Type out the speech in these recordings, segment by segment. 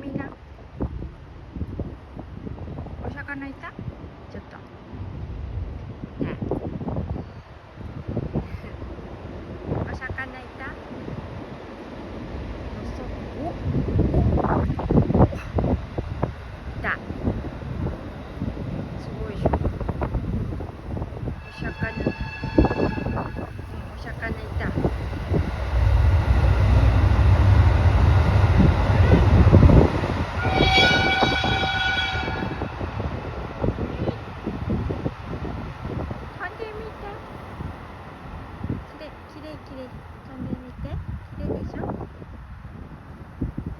みんな、お魚いた？ちょっとねえお魚いた？いた。すごいでしょ。お魚、お魚いた。飛んでみて。きれい飛んでみて。きれいでしょ。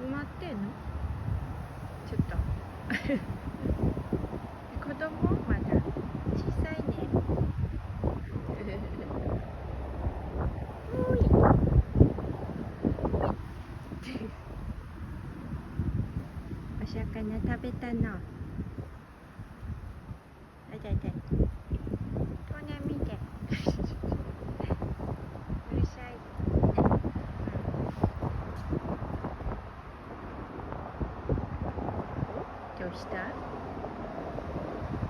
埋まってんの？ちょっと子供まだ小さいねおいお魚食べたの？あいたいたい。飛んでみてうるさいね。どうした？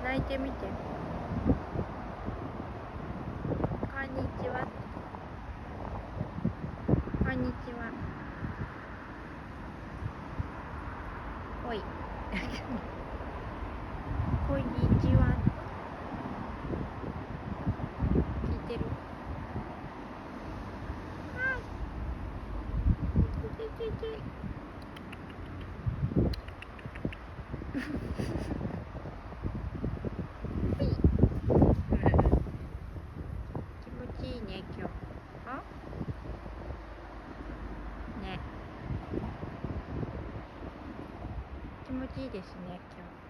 泣いてみて。こんにちは。こんにちは。おいこんにちは。聞いてる？はい。気持ちいいね、今日。あ？ね。気持ちいいですね、今日。